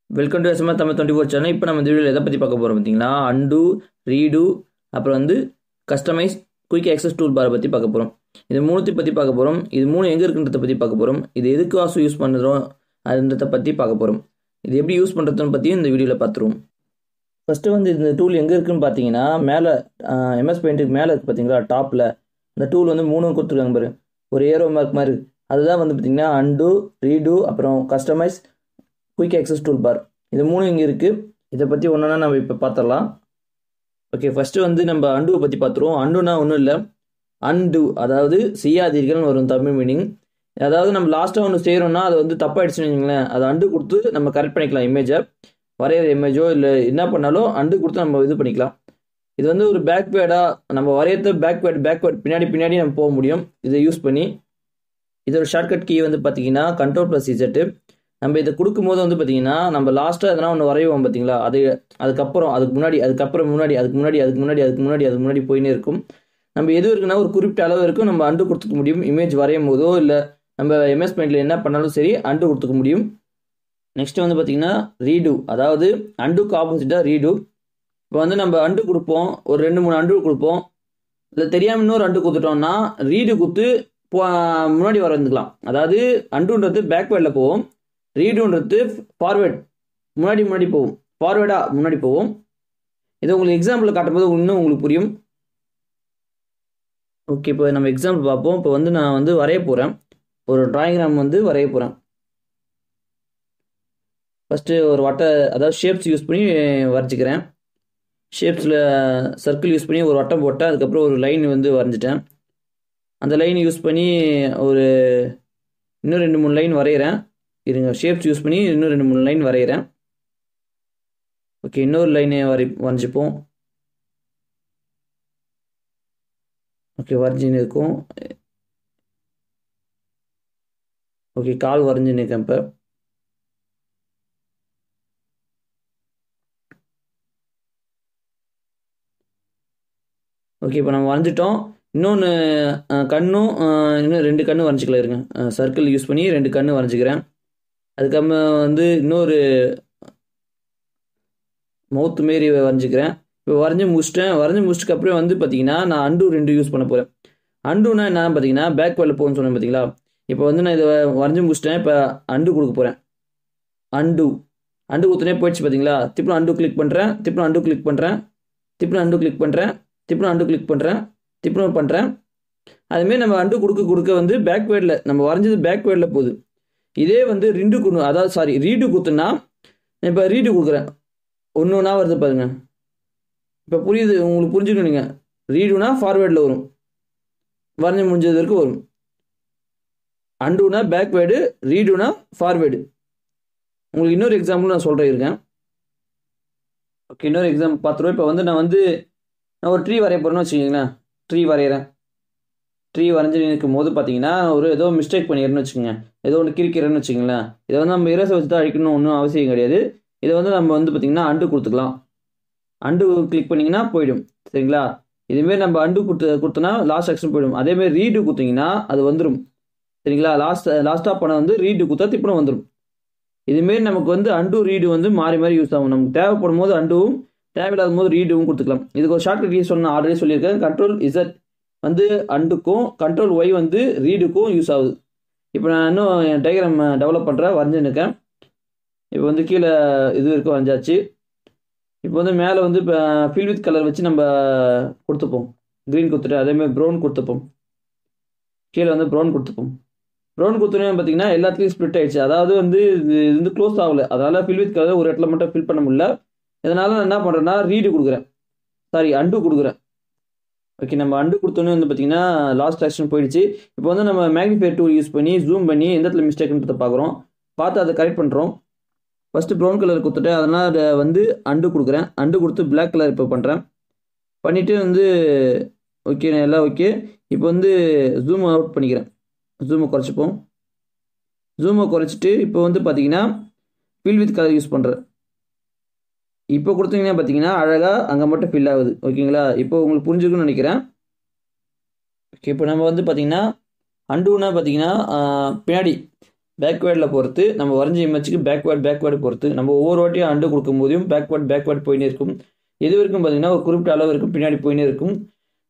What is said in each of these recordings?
Welcome to SMR Tamil 24 channel. இப்போ நம்ம இந்த வீடியோவில் எதை பற்றி பார்க்க போகிறோம் பார்த்தீங்கன்னா, அண்டு, ரீடு, அப்புறம் கஸ்டமைஸ், குயிக் ஆக்சஸ் டூல் பாரை பற்றி பார்க்க போகிறோம். இது மூணுத்தையும் பற்றி பார்க்க போகிறோம். இது மூணு எங்கே இருக்குன்றதை பற்றி பார்க்க போகிறோம். இது எதுக்கு வாசம் யூஸ் பண்ணுறோம் அதுன்றதை பற்றி பார்க்க போகிறோம். இது எப்படி யூஸ் பண்ணுறதுன்னு பற்றியும் இந்த வீடியோவில் பார்த்துருவோம். ஃபஸ்ட்டு இந்த டூல் எங்கே இருக்குன்னு பார்த்தீங்கன்னா, மேலே எம்எஸ் பெயிண்ட்டுக்கு மேலே இருக்குது பார்த்தீங்களா, டாப்பில் இந்த டூல் மூணு கொடுத்துருக்காங்க பாரு, ஒரு ஏரோ மார்க் மாதிரி. அதுதான் பார்த்தீங்கன்னா அண்டு, ரீடு, அப்புறம் customize, quick access tool bar. இது மூணு இங்கே இருக்குது. இதை பற்றி ஒன்றுனா நம்ம இப்போ பார்த்துடலாம். ஓகே, ஃபஸ்ட்டு நம்ம அண்டுவை பற்றி பார்த்துருவோம். அண்டுனா ஒன்றும் இல்லை, அண்டு அதாவது செய்யாதீர்கள்னு வரும் தமிழ் மீனிங். அதாவது நம்ம லாஸ்ட்டாக ஒன்று செய்கிறோம்னா அது தப்பாகிடுச்சுன்னு வச்சுங்களேன், அதை அண்டு கொடுத்து நம்ம கரெக்ட் பண்ணிக்கலாம். இமேஜை வரைகிற இமேஜோ இல்லை என்ன பண்ணாலும் அண்டு கொடுத்து நம்ம இது பண்ணிக்கலாம். இது ஒரு பேக்வேர்டாக நம்ம வரையறது பேக்வேர்ட் பின்னாடி நம்ம போக முடியும் இதை யூஸ் பண்ணி. இதோட ஷார்ட்கட் கீ பார்த்தீங்கன்னா Ctrl+Z. நம்ம இதை கொடுக்கும்போது பார்த்தீங்கன்னா, நம்ம லாஸ்ட்டாக எதனா ஒன்று வரைவோம் பார்த்தீங்களா, அதுக்கு முன்னாடி போயினே இருக்கும். நம்ம எது இருக்குன்னா ஒரு குறிப்பிட்ட அளவு இருக்கும் நம்ம அண்டு கொடுத்துக்க முடியும். இமேஜ் வரையும் போதோ இல்லை நம்ம எம்எஸ் பெயிண்டில் என்ன பண்ணாலும் சரி அண்டு கொடுத்துக்க முடியும். நெக்ஸ்ட் பார்த்தீங்கன்னா ரீடு, அதாவது அண்டுக்கு ஆப்போசிட்டாக ரீடு. இப்போ நம்ம அண்டு கொடுப்போம், ஒரு 2-3 அண்டு கொடுப்போம். இல்லை தெரியாமல் இன்னொரு அண்டு கொடுத்துட்டோம்னா ரீடு கொடுத்து முன்னாடி வந்துக்கலாம். அதாவது அண்டுன்றது பேக்வேர்டில் போவோம், ரீடுன்றது ஃபார்வேர்ட் முன்னாடி போகும், ஃபார்வேர்டாக முன்னாடி போவோம். இதை உங்களுக்கு எக்ஸாம்பிள் காட்டும்போது இன்னும் உங்களுக்கு புரியும். ஓகே, இப்போ நம்ம எக்ஸாம்பிள் பார்ப்போம். இப்போ நான் வரைய போகிறேன், ஒரு டிராயிங்கிராம் வரைய போகிறேன். ஃபஸ்ட்டு ஒரு அதாவது ஷேப்ஸ் யூஸ் பண்ணி வரைஞ்சிக்கிறேன். ஷேப்ஸில் சர்க்கிள் யூஸ் பண்ணி ஒரு வட்டம் போட்டேன். அதுக்கப்புறம் ஒரு லைன் வரைஞ்சிட்டேன். அந்த லைன் யூஸ் பண்ணி இன்னும் 2-3 லைன் வரைகிறேன். இருங்க, ஷேப்ஸ் யூஸ் பண்ணி இன்னும் 2-3 லைன் வரைகிறேன். ஓகே, இன்னொரு லைனை வரைஞ்சிப்போம். ஓகே, வரைஞ்சின்னு இருக்கும். ஓகே, கால் வரைஞ்சின்னு இருக்கேன். இப்போ ஓகே, இப்போ நம்ம வரைஞ்சிட்டோம். இன்னொன்று கண்ணும் இன்னும் 2 கண்ணு வரைஞ்சிக்கலாம். இருங்க, சர்க்கிள் யூஸ் பண்ணி 2 கண்ணு வரைஞ்சிக்கிறேன். அதுக்கப்புறம் இன்னொரு மவுத்து மாரி வரைஞ்சிக்கிறேன். இப்போ வரைஞ்சி முடிச்சுட்டு அப்புறம் பார்த்தீங்கன்னா நான் அண்டு 2 யூஸ் பண்ண போகிறேன். அண்டுனா என்ன பார்த்தீங்கன்னா பேக்வேர்டில் போகணும்னு சொன்னேன் பார்த்தீங்களா. இப்போ நான் இதை வரைஞ்சி முடிச்சிட்டேன். இப்போ அண்டு கொடுக்க போகிறேன். அண்டு கொடுத்தனே போயிடுச்சு பார்த்தீங்களா. திருப்பி அண்டு கிளிக் பண்ணுறேன், திருப்பி அண்டு கிளிக் பண்ணுறேன், திருப்பி அண்டு கிளிக் பண்ணுறேன், திருப்பி அண்டு கிளிக் பண்ணுறேன், திருப்பி பண்ணுறேன். அதுமாரி நம்ம அண்டு கொடுக்க பேக்வேர்டில் நம்ம வரைஞ்சது பேக்வேர்டில் போகுது. இதே ரீடு கொடுத்தோன்னா, இப்போ ரீடு கொடுக்குறேன், ஒன்றுனா வருது பாருங்க. இப்போ புரியுது உங்களுக்கு, புரிஞ்சுக்கணும். நீங்கள் ரீடுனா ஃபார்வேர்டில் வரும், வரைஞ்சி முடிஞ்சது வரைக்கும் வரும். அண்டுனா பேக்வேர்டு, ரீடுனா ஃபார்வேர்டு. உங்களுக்கு இன்னொரு எக்ஸாம்பிள் நான் சொல்கிறேன் இருக்கேன். ஓகே, இன்னொரு எக்ஸாம்பிள் பார்த்துருவோம். இப்போ நான் ஒரு ட்ரீ வரைய போகிறேன்னு வச்சுக்கோங்களேன். ட்ரீ வரைகிறேன். ட்ரீ வரைஞ்சி நிற்கும் போது பார்த்தீங்கன்னா ஏதோ மிஸ்டேக் பண்ணிடுறேன்னு வச்சுக்கோங்க, ஏதோ ஒன்று கிரிக்கிறேன்னு வச்சுக்கோங்களேன். இதை நம்ம இரசை வச்சு தான் அழிக்கணும் ஒன்றும் அவசியம் கிடையாது. இதை நம்ம பார்த்தீங்கன்னா அண்டு கொடுத்துக்கலாம். அண்டு கிளிக் பண்ணிங்கன்னா போயிடும், சரிங்களா. இதுமாரி நம்ம அண்டு கொடுத்தோன்னா லாஸ்ட் ஆக்ஷன் போயிடும். அதேமாதிரி ரீடு கொடுத்தீங்கன்னா அது வந்துடும், சரிங்களா. லாஸ்ட்டாக பண்ண ரீடு கொடுத்தா திருப்பி வந்துடும். இதுமாரி நமக்கு அண்டு ரீடு மாறி மாறி யூஸ் ஆகும். நமக்கு தேவைப்படும் போது அண்டுவும், தேவையில்லாத போது ரீடுவும் கொடுத்துக்கலாம். இதுக்கு ஒரு ஷார்ட்கட் கீ ஆல்ரெடி சொல்லியிருக்கேன். Ctrl+Z அண்டுக்கும், Ctrl+Y ரீடுக்கும் யூஸ் ஆகுது. இப்போ நான் இன்னும் என் டயக்ராம் டெவலப் பண்ணுறேன், வரைஞ்சுருக்கேன். இப்போ கீழே இது வரைக்கும் வரைஞ்சாச்சு. இப்போ மேலே இப்போ ஃபில் வித் கலர் வச்சு நம்ம கொடுத்துப்போம். க்ரீன் கொடுத்துட்டு அதேமாதிரி ப்ரௌன் கொடுத்துப்போம். கீழே ப்ரௌன் கொடுத்துப்போம். ப்ரௌன் கொடுத்தோன்னே பார்த்தீங்கன்னா எல்லாத்துலேயும் ஸ்ப்ளிட் ஆகிடுச்சு. அதாவது இது க்ளோஸ் ஆகலை, அதனால் ஃபில் வித் கலர் ஒரு இடத்துல மட்டும் ஃபில் பண்ண முடியல. இதனால் நான் என்ன பண்ணுறேன்னா ரீடு கொடுக்குறேன், அண்டு கொடுக்குறேன். ஓகே, நம்ம அண்டு கொடுத்தோன்னே பார்த்தீங்கன்னா லாஸ்ட் ஆக்ஷன் போயிடுச்சு. இப்போ நம்ம மேக்னிஃபையர் டூல் யூஸ் பண்ணி ஜூம் பண்ணி எந்த இடத்துல மிஸ்டேக்ன்றதை பார்க்குறோம், பார்த்து அதை கரெக்ட் பண்ணுறோம். ஃபஸ்ட்டு ப்ரௌன் கலர் கொடுத்துட்டு அதனால் அதை அண்டு கொடுக்குறேன். அண்டு கொடுத்து பிளாக் கலர் இப்போ பண்ணுறேன். பண்ணிவிட்டு ஓகே, எல்லாம் ஓகே. இப்போ ஜூம் அவுட் பண்ணிக்கிறேன். ஜூமை குறைச்சிப்போம். ஜூமை குறைச்சிட்டு இப்போ பார்த்தீங்கன்னா ஃபில் வித் கலர் யூஸ் பண்ணுறேன். இப்போ கொடுத்தீங்கன்னா பார்த்தீங்கன்னா அழகாக அங்கே மட்டும் ஃபில் ஆகுது, ஓகேங்களா. இப்போ உங்களுக்கு புரிஞ்சுக்கணும்னு நினைக்கிறேன். ஓகே, இப்போ நம்ம பார்த்தீங்கன்னா அண்டுனா பார்த்தீங்கன்னா பின்னாடி பேக்வேர்டில் பொறுத்து நம்ம வரைஞ்ச இமேஜுக்கு பேக்வேர்டு பொறுத்து நம்ம ஒவ்வொரு வாட்டியும் அண்டு கொடுக்கும் போதையும் பேக்வேர்டு போயினே இருக்கும். எது வரைக்கும் பார்த்தீங்கன்னா ஒரு குறிப்பிட்ட அளவு வரைக்கும் பின்னாடி போயினே இருக்கும்.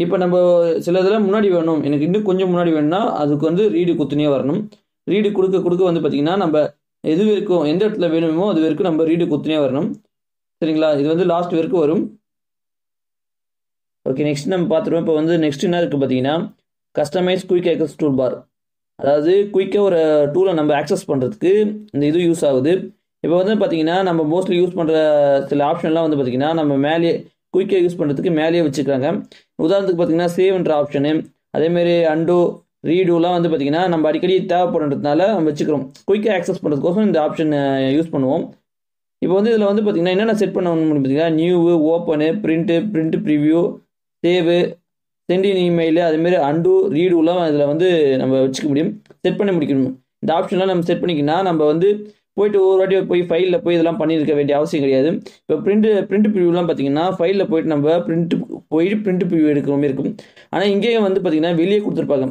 இப்போ நம்ம சில இதெல்லாம் முன்னாடி வேணும், எனக்கு இன்னும் கொஞ்சம் முன்னாடி வேணும்னா அதுக்கு வந்து ரீடு குத்துனே வரணும். ரீடு கொடுக்க வந்து பார்த்தீங்கன்னா நம்ம எது வரைக்கும் எந்த இடத்துல வேணுமோ அது வரைக்கும் நம்ம ரீடு குத்துனே வரணும். சரிங்களா, இது வந்து லாஸ்ட் வரைக்கும் வரும். ஓகே, நெக்ஸ்ட் நம்ம பார்த்துருவோம். இப்போ வந்து நெக்ஸ்ட் என்ன இருக்குது பார்த்தீங்கன்னா customize quick access tool bar. அதாவது குயிக்காக ஒரு டூலை நம்ம ஆக்சஸ் பண்ணுறதுக்கு இந்த இது யூஸ் ஆகுது. இப்போ வந்து பார்த்தீங்கன்னா நம்ம மோஸ்ட்லி யூஸ் பண்ணுற சில ஆப்ஷன்லாம் வந்து பார்த்தீங்கன்னா நம்ம மேலேயே குயிக்காக யூஸ் பண்ணுறதுக்கு மேலேயே வச்சுக்கிறாங்க. உதாரணத்துக்கு பார்த்தீங்கன்னா சேவ்ன்ற ஆப்ஷனு, அதேமாரி அண்டோ ரீடூலாம் வந்து பார்த்தீங்கன்னா நம்ம அடிக்கடி தேவைப்படுறதுனால நம்ம வச்சுக்கிறோம். குயிக்காக ஆக்சஸ் பண்ணுறதுக்கோசம் இந்த ஆப்ஷன் யூஸ் பண்ணுவோம். இப்போ வந்து இதில் வந்து பார்த்தீங்கன்னா என்னென்ன செட் பண்ண பார்த்தீங்கன்னா new, open, print preview, சேவு, send இன் இமெயில், அதுமாரி அண்டு ரீடூலாம் இதில் வந்து நம்ம வச்சுக்க முடியும், செட் பண்ணி முடிக்கணும். இந்த ஆப்ஷன்லாம் நம்ம செட் பண்ணிக்கினா நம்ம வந்து போயிட்டு ஒரு வாட்டி போய் ஃபைலில் போய் இதெல்லாம் பண்ணியிருக்க வேண்டிய அவசியம் கிடையாது. இப்போ பிரிண்ட் ப்ரிவ்யூலாம் பார்த்தீங்கன்னா ஃபைலில் போயிட்டு நம்ம பிரிண்ட் ப்ரிவ்யூ எடுக்கிற மாதிரி இருக்கும். ஆனால் இங்கேயும் வந்து பார்த்தீங்கன்னா வெளியே கொடுத்துருப்பாங்க.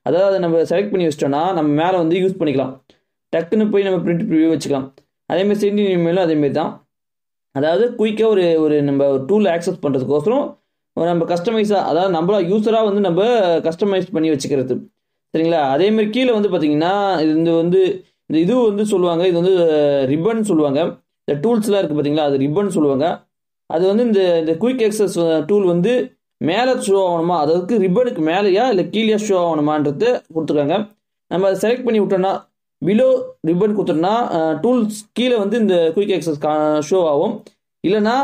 அதாவது நம்ம செலக்ட் பண்ணி வச்சிட்டோம்னா நம்ம மேலே வந்து யூஸ் பண்ணிக்கலாம், டக்குன்னு போய் நம்ம பிரிண்ட் ப்ரிவ்யூ வச்சுக்கலாம். அதேமாதிரி சென்ட் இன் இமெயிலும் அதேமாரி தான். அதாவது குயிக்காக ஒரு நம்ம டூல் ஆக்சஸ் பண்ணுறதுக்கோசரம் நம்ம கஸ்டமைஸாக, அதாவது நம்மளா யூஸராக வந்து நம்ம கஸ்டமைஸ் பண்ணி வச்சுக்கிறது. சரிங்களா, அதேமாதிரி கீழே வந்து பார்த்தீங்கன்னா இது வந்து சொல்லுவாங்க, இது வந்து ரிப்பன் சொல்லுவாங்க. இந்த டூல்ஸ்லாம் இருக்குது பார்த்தீங்களா, அது ரிப்பன் சொல்லுவாங்க. அது வந்து இந்த குயிக் ஆக்சஸ் டூல் வந்து மேலே ஷோ ஆகணுமா, அதாவது ரிப்பனுக்கு மேலேயா இல்லை கீழே ஷோ ஆகணுமான்றது கொடுத்துருக்காங்க. நம்ம அதை செலக்ட் பண்ணி விட்டோம்னா பிலோ ரிப்பன் கொடுத்தோம்னா டூல்ஸ் கீழே வந்து இந்த குயிக் ஆக்சஸ் ஷோ ஆகும். இல்லைனா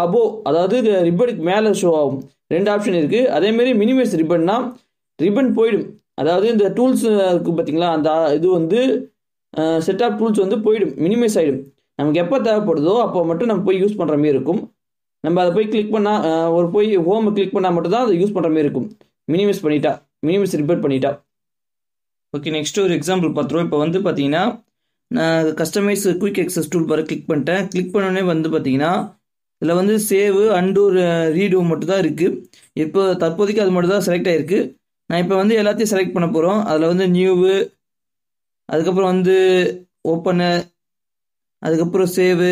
அபோ, அதாவது ரிப்பனுக்கு மேலே ஷோ ஆகும். 2 ஆப்ஷன் இருக்குது. அதேமாரி மினிமைஸ் ரிப்பன்னா ரிப்பன் போயிடும். அதாவது இந்த டூல்ஸ் இருக்குது பார்த்தீங்களா, அந்த இது வந்து செட் ஆஃப் டூல்ஸ் வந்து போயிடும், மினிமைஸ் ஆகிடும். நமக்கு எப்போ தேவைப்படுதோ அப்போ மட்டும் நம்ம போய் யூஸ் பண்ணுற மாதிரி இருக்கும். நம்ம அதை போய் கிளிக் பண்ணால் போய் ஹோமை கிளிக் பண்ணால் மட்டும் தான் அதை யூஸ் பண்ணுற மாதிரி இருக்கும், மினிமைஸ் ரிப்பன் பண்ணிட்டா. ஓகே, நெக்ஸ்ட் ஒரு எக்ஸாம்பிள் பார்த்துருவோம். இப்போ வந்து பார்த்தீங்கன்னா நான் customize quick access tool bar click பண்ணிட்டேன். கிளிக் பண்ணோடனே வந்து பார்த்தீங்கன்னா இதில் வந்து சேவு, அண்டு, ரீடு மட்டும் தான் இருக்குது. இப்போ தற்போதைக்கு அது மட்டும் தான் செலக்ட் ஆகிருக்கு. நான் இப்போ வந்து எல்லாத்தையும் செலக்ட் பண்ண போகிறோம். அதில் வந்து நியூவு, அதுக்கப்புறம் வந்து ஓப்பனு, அதுக்கப்புறம் சேவு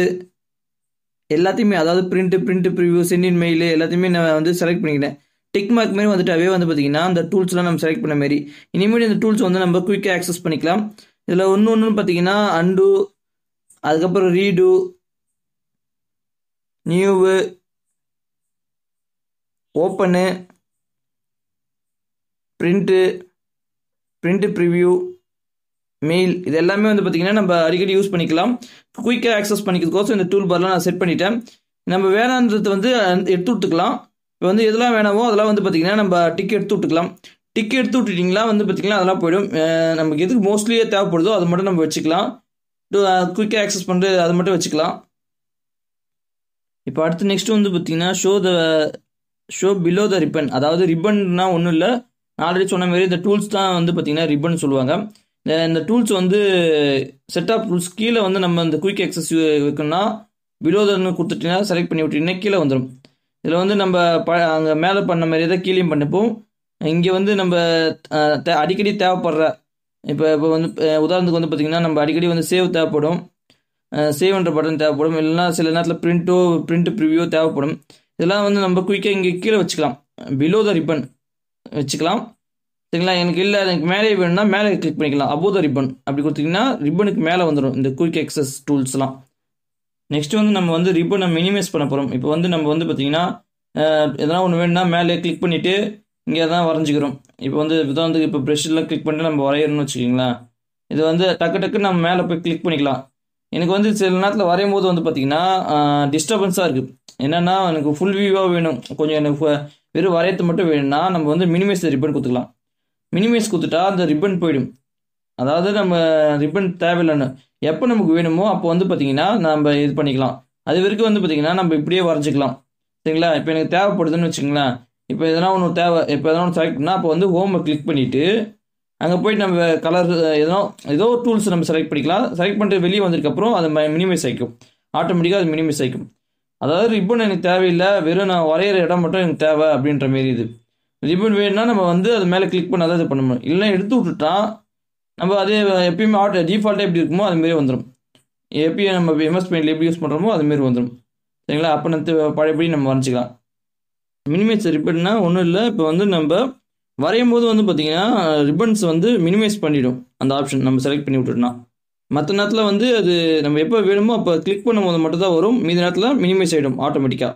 எல்லாத்தையுமே, அதாவது பிரிண்ட் ப்ரிவ்யூ, சென்ட் இன் மெயில் எல்லாத்தையுமே நான் வந்து செலக்ட் பண்ணிக்கிட்டேன். டிக் மார்க் மாரி வந்துட்டு அவே வந்து பார்த்தீங்கன்னா அந்த டூல்ஸ்லாம் நம்ம செலக்ட் பண்ண மாரி இனிமேல் இந்த டூல்ஸ் வந்து நம்ம குயிக்காக ஆக்சஸ் பண்ணிக்கலாம். இதில் ஒன்று பார்த்தீங்கன்னா அண்டு, அதுக்கப்புறம் redo, new, open, print preview, mail இது எல்லாமே வந்து பார்த்தீங்கன்னா நம்ம அடிக்கடி யூஸ் பண்ணிக்கலாம். குயிக்காக ஆக்சஸ் பண்ணிக்கிறதுக்கோசம் இந்த டூல் பார்லாம் நான் செட் பண்ணிட்டேன். நம்ம வேணான்றதை வந்து எடுத்து விட்டுக்கலாம். இப்போ வந்து எதெல்லாம் வேணாமோ அதெல்லாம் வந்து பார்த்தீங்கன்னா நம்ம டிக் எடுத்து விட்டுக்கலாம். டிக் எடுத்து விட்டுட்டிங்களா வந்து பார்த்தீங்கன்னா அதெல்லாம் போயிடும். நமக்கு எதுக்கு மோஸ்ட்லியே தேவைப்படுதோ அது மட்டும் நம்ம வச்சுக்கலாம். குயிக்காக ஆக்சஸ் பண்ணுறது அதை மட்டும் வச்சுக்கலாம். இப்போ அடுத்து நெக்ஸ்ட் வந்து பார்த்தீங்கன்னா ஷோ பிலோ த ரிப்பன். அதாவது ரிப்பன்னா ஒன்றும் இல்லை, நான் ஆல்ரெடி சொன்ன மாதிரி இந்த டூல்ஸ் தான் வந்து பார்த்தீங்கன்னா ரிப்பன் சொல்லுவாங்க. இந்த டூல்ஸ் வந்து செட் ஆஃப் டூல்ஸ் கீழே வந்து நம்ம இந்த குயிக் ஆக்சஸ் வைக்கணும்னா பிலோதர்னு கொடுத்துட்டீங்கன்னா செலக்ட் பண்ணி விட்டீங்கன்னா கீழே வந்துடும். இதில் வந்து நம்ம அங்கே மேலே பண்ண மாதிரி தான் கீழேயும் பண்ணிப்போம். இங்கே வந்து நம்ம அடிக்கடி தேவைப்படுற இப்போ வந்து உதாரணத்துக்கு வந்து பார்த்திங்கன்னா நம்ம அடிக்கடி வந்து சேவ் தேவைப்படும், சேவ்ன்ற பட்டன் தேவைப்படும், இல்லைன்னா சில நேரத்தில் பிரிண்ட் ப்ரிவ்யூ தேவைப்படும். இதெல்லாம் வந்து நம்ம குயிக்காக இங்கே கீழே வச்சுக்கலாம், பிலோ த ரிப்பன் வச்சுக்கலாம். சரிங்களா, எனக்கு மேலே வேணும்னா மேலே கிளிக் பண்ணிக்கலாம், அபோவ் த ரிப்பன் அப்படி கொடுத்தீங்கன்னா ரிப்பனுக்கு மேலே வந்துடும் இந்த குயிக் ஆக்சஸ் டூல்ஸ்லாம். நெக்ஸ்ட் வந்து நம்ம வந்து ரிப்பனை மினிமைஸ் பண்ண போகிறோம். இப்போ வந்து நம்ம வந்து பார்த்தீங்கன்னா எதனா ஒன்று வேணும்னா மேலே கிளிக் பண்ணிவிட்டு இங்கே தான் வரைஞ்சிக்கிறோம். இப்போ வந்து உதாரணத்துக்கு இப்போ ப்ரெஷ்ஷெல்லாம் கிளிக் பண்ணிட்டு நம்ம வரையணும்னு வச்சுக்கிங்களேன். இது வந்து டக்கு நம்ம மேலே போய் கிளிக் பண்ணிக்கலாம். எனக்கு வந்து சில நேரத்தில் வரையும் போது வந்து பார்த்தீங்கன்னா டிஸ்டர்பன்ஸாக இருக்குது. என்னென்னா எனக்கு ஃபுல் வியூவாக வேணும், கொஞ்சம் எனக்கு வெறும் வரையத்து மட்டும் வேணும்னா நம்ம வந்து மினிமைஸ் ரிப்பன் கொடுத்துக்கலாம். மினிமைஸ் கொடுத்துட்டா அந்த ரிப்பன் போயிடும். அதாவது நம்ம ரிப்பன் தேவையில்லைன்னு எப்போ நமக்கு வேணுமோ அப்போ வந்து பார்த்தீங்கன்னா நம்ம இது பண்ணிக்கலாம். அது வரைக்கும் வந்து பார்த்தீங்கன்னா நம்ம இப்படியே வரைஞ்சிக்கலாம். சரிங்களா, இப்போ எனக்கு தேவைப்படுதுன்னு வச்சுங்களேன். இப்போ எதனா ஒன்று இப்போ எதனா ஒன்று செலக்ட் பண்ணால் அப்போ வந்து ஹோமை கிளிக் பண்ணிவிட்டு அங்கே போய்ட்டு நம்ம கலர் ஏதோ டூல்ஸ் நம்ம செலக்ட் பண்ணிக்கலாம். செலக்ட் பண்ணிட்டு வெளியே வந்ததுக்கப்புறம் அது மினிமைஸ் ஆகிக்கும், ஆட்டோமேட்டிக்காக அது மினிமைஸ் ஆகிக்கும். அதாவது ரிப்பன் எனக்கு தேவையில்லை, வெறும் நான் வரைகிற இடம் மட்டும் எனக்கு தேவை அப்படின்ற மாரி இது. ரிப்பன் வேணும்னா நம்ம வந்து அது மேலே கிளிக் பண்ணாதான் இது பண்ண முடியும். இல்லைன்னா எடுத்து விட்டுட்டா நம்ம அதே எப்பயுமே டிஃபால்ட்டாக எப்படி இருக்குமோ அதுமாரி வந்துடும். எப்பயும் நம்ம எம்எஸ் பெயிண்டில் எப்படி யூஸ் பண்ணுறோமோ அதுமாரி வந்துடும். சரிங்களா? அப்போ பழையபடி நம்ம வரைஞ்சிக்கலாம். மினிமைஸ் ரிப்பன்னா ஒன்றும் இல்லை. இப்போ வந்து நம்ம வரையும் போது வந்து பார்த்தீங்கன்னா ரிப்பன்ஸ் வந்து மினிமைஸ் பண்ணிவிடும். அந்த ஆப்ஷன் நம்ம செலக்ட் பண்ணி விட்டுட்டோம்னா மற்ற நேரத்தில் வந்து அது நம்ம எப்போ வேணுமோ அப்போ கிளிக் பண்ணும்போது மட்டும் தான் வரும். மீதி நேரத்தில் மினிமைஸ் ஆகிடும் ஆட்டோமேட்டிக்காக.